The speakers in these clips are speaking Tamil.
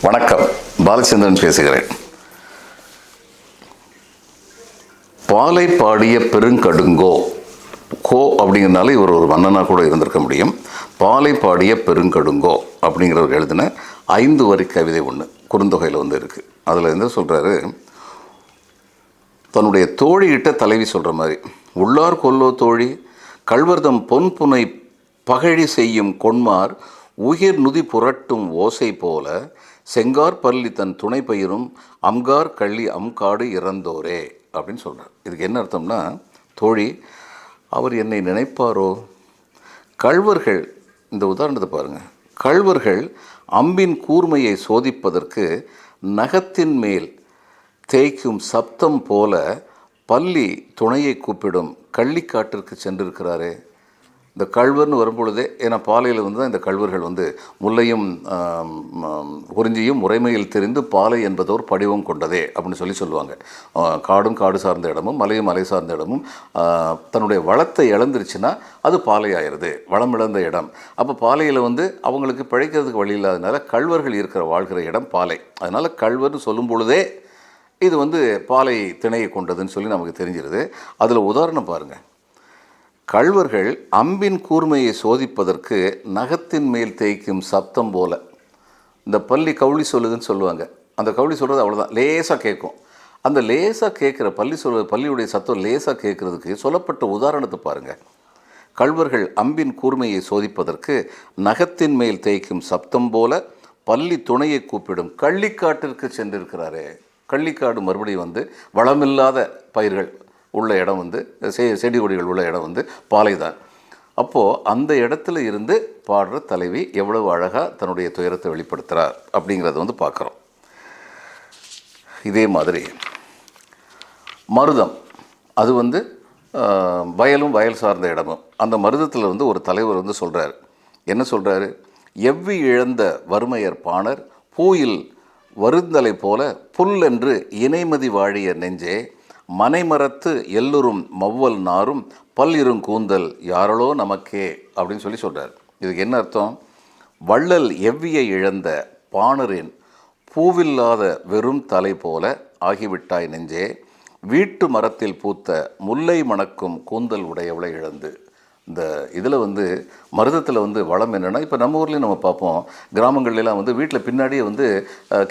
வணக்கம், பாலச்சந்திரன் பேசுகிறேன். பாலை பாடிய பெருங்கடுங்கோ, கோ அப்படிங்கிறதுனால இவர் ஒரு மன்னனாக கூட இருந்திருக்க முடியும். பாலை பாடிய பெருங்கடுங்கோ அப்படிங்கிறவர் எழுதின 5 வரி கவிதை ஒன்று குறுந்தொகையில் இருக்குது. அதில் என்ன சொல்கிறாரு, தன்னுடைய தோழிகிட்ட தலைவி சொல்கிற மாதிரி, உள்ளார் கொல்லோ தோழி கள்வர்தம் பொன் புனை பகழி செய்யும் கொன்மார் உயிர் நுதி புரட்டும் ஓசை போல செங்கார் பள்ளி தன் துணை பயிரும் அம்கார் கள்ளி அம்காடு இறந்தோரே அப்படின்னு சொல்கிறார். இதுக்கு என்ன அர்த்தம்னா, தோழி அவர் என்னை நினைப்பாரோ? கள்வர்கள், இந்த உதாரணத்தை பாருங்கள், கள்வர்கள் அம்பின் கூர்மையை சோதிப்பதற்கு நகத்தின் மேல் தேய்க்கும் சப்தம் போல பள்ளி துணையை கூப்பிடும் கள்ளிக்காட்டிற்கு சென்றிருக்கிறாரே. இந்த கள்வர்னு வரும்பொழுதே, ஏன்னா பாலையில் தான் இந்த கள்வர்கள் முல்லையும் குறிஞ்சியும் முறைமையில் தெரிந்து பாலை என்பதோர் படிவம் கொண்டதே அப்படின்னு சொல்லுவாங்க. காடும் காடு சார்ந்த இடமும் மலையும் மலை சார்ந்த இடமும் தன்னுடைய வளத்தை இழந்துருச்சுன்னா அது பாலை ஆயிடுது, வளம் இழந்த இடம். அப்போ பாலையில் அவங்களுக்கு பிழைக்கிறதுக்கு வழி இல்லாதனால கள்வர்கள் வாழ்கிற இடம் பாலை. அதனால் கள்வர்னு சொல்லும் பொழுதே இது பாலை திணையை கொண்டதுன்னு சொல்லி நமக்கு தெரிஞ்சிருது. அதில் உதாரணம் பாருங்கள், கள்வர்கள் அம்பின் கூர்மையை சோதிப்பதற்கு நகத்தின் மேல் தேய்க்கும் சப்தம் போல, இந்த பள்ளி கவுளி சொல்லுதுன்னு சொல்லுவாங்க. அந்த கவுளி சொல்கிறது அவ்வளோதான், லேசாக கேட்கும். அந்த லேசாக கேட்குற பள்ளியுடைய சத்தம் லேசாக கேட்குறதுக்கு சொல்லப்பட்ட உதாரணத்தை பாருங்கள். கள்வர்கள் அம்பின் கூர்மையை சோதிப்பதற்கு நகத்தின் மேல் தேய்க்கும் சப்தம் போல பள்ளி துணையை கூப்பிடும் கள்ளிக்காட்டிற்கு சென்றிருக்கிறாரே. கள்ளிக்காடு மறுபடியும் வளமில்லாத பயிர்கள் உள்ள இடம் செடி கொடிகள் உள்ள இடம் பாலை தான். அப்போது அந்த இடத்துல இருந்து பாடுற தலைவி எவ்வளவு அழகாக தன்னுடைய துயரத்தை வெளிப்படுத்துகிறார் அப்படிங்கிறத பார்க்குறோம். இதே மாதிரி மருதம், அது வயலும் வயல் சார்ந்த இடமும். அந்த மருதத்தில் ஒரு தலைவர் சொல்கிறார். என்ன சொல்கிறாரு, எவ்வி இழந்த வறுமையர் பாணர் பூயில் வருந்தலை போல புல் என்று இணைமதி வாழிய நெஞ்சே மனைமரத்து எல்லோரும் மவ்வல் நாரும் பல்லிரும் கூந்தல் யாரளோ நமக்கே அப்படின்னு சொல்கிறார். இதுக்கு என்ன அர்த்தம்? வள்ளல் எவ்வியை இழந்த பாணரின் பூவில்லாத வெறும் தலை போல ஆகிவிட்டாய் நெஞ்சே, வீட்டு மரத்தில் பூத்த முல்லை மணக்கும் கூந்தல் உடையவளை இழந்து. இந்த இதில் மருதத்தில் வளம் என்னென்னா, இப்போ நம்ம ஊர்லேயும் நம்ம பார்ப்போம், கிராமங்கள்லாம் வீட்டில் பின்னாடியே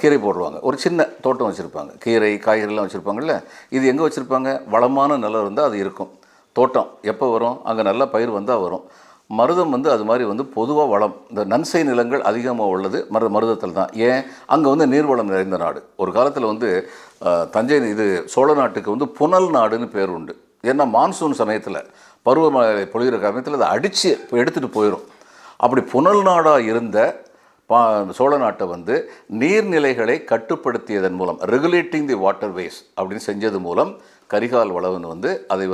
கீரை போடுவாங்க. ஒரு சின்ன தோட்டம் வச்சுருப்பாங்க, கீரை காய்கறிலாம் வச்சுருப்பாங்கல்ல. இது எங்கே வச்சுருப்பாங்க? வளமான நிலம் இருந்தால் அது இருக்கும். தோட்டம் எப்போ வரும்? அங்கே நல்லா பயிர் வந்தால் வரும். மருதம் அது மாதிரி பொதுவாக வளம், இந்த நன்சை நிலங்கள் அதிகமாக உள்ளது மருதத்தில் தான். ஏன்? அங்கே நீர்வளம் நிறைந்த நாடு. ஒரு காலத்தில் தஞ்சை சோழ நாட்டுக்கு புனல் நாடுன்னு பேர் உண்டு. ஏன்னா மான்சூன் சமயத்தில், பருவமழை பொழிகிற சமயத்தில் அதை அடித்து எடுத்துகிட்டு போயிடும். அப்படி புனல் நாடாக இருந்த சோழ நாட்டை நீர்நிலைகளை கட்டுப்படுத்தியதன் மூலம், ரெகுலேட்டிங் தி வாட்டர் வேஸ் அப்படின்னு செஞ்சது மூலம் கரிகால் வளவன் அதை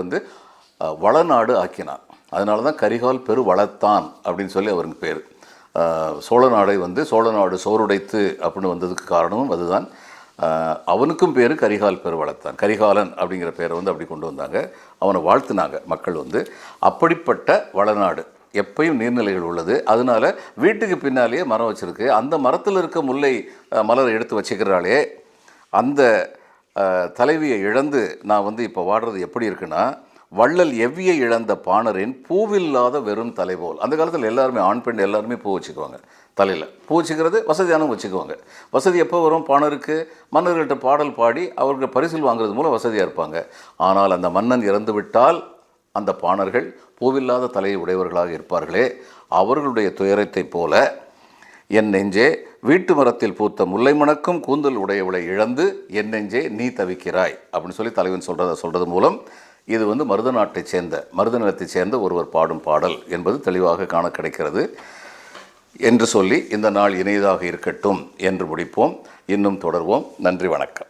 வளநாடு ஆக்கினார். அதனால தான் கரிகால் பெரு வளத்தான் அப்படின்னு அவருக்கு பேர். சோழ நாடை சோழநாடு சோறுடைத்து அப்படின்னு வந்ததுக்கு காரணமும் அதுதான். அவனுக்கும் பேர் கரிகால் பெரு வளத்தான், கரிகாலன் அப்படிங்கிற பேரை அப்படி கொண்டு வந்தாங்க. அவனை வாழ்த்துனாங்க மக்கள். அப்படிப்பட்ட வளநாடு, எப்பயும் நீர்நிலைகள் உள்ளது. அதனால வீட்டுக்கு பின்னாலேயே மரம் வச்சுருக்கு. அந்த மரத்தில் இருக்க முல்லை மலரை எடுத்து வச்சுக்கிறாளே, அந்த தலைவியை இழந்து நான் இப்போ வாடுறது எப்படி இருக்குன்னா, வள்ளல் எவ்வியை இழந்த பாணரின் பூவில்லாத வெறும் தலை போல். அந்த காலத்தில் எல்லாருமே, ஆண் பெண் எல்லாருமே பூ வச்சுக்குவாங்க தலையில். பூ வச்சுக்கிறது வசதியானவங்க வச்சுக்குவாங்க. வசதி எப்போ வரும்? பாணருக்கு மன்னர்கள்ட்ட பாடல் பாடி அவர்கள் பரிசில் வாங்குறது மூலம் வசதியாக இருப்பாங்க. ஆனால் அந்த மன்னன் இறந்து விட்டால் அந்த பாணர்கள் பூவில்லாத தலையை உடையவர்களாக இருப்பார்களே. அவர்களுடைய துயரத்தை போல என் நெஞ்சே வீட்டு மரத்தில் பூத்த முல்லை மணக்கும் கூந்தல் உடையவளை இழந்து என் நெஞ்சே நீ தவிக்கிறாய் அப்படின்னு தலைவன் சொல்கிறது மூலம் இது மருத நாட்டைச் சேர்ந்த, மருத நிலத்தைச் சேர்ந்த ஒருவர் பாடும் பாடல் என்பது தெளிவாக காண கிடைக்கிறது என்று சொல்லி, இந்த நாள் இனியதாக இருக்கட்டும் என்று முடிப்போம். இன்னும் தொடர்வோம். நன்றி, வணக்கம்.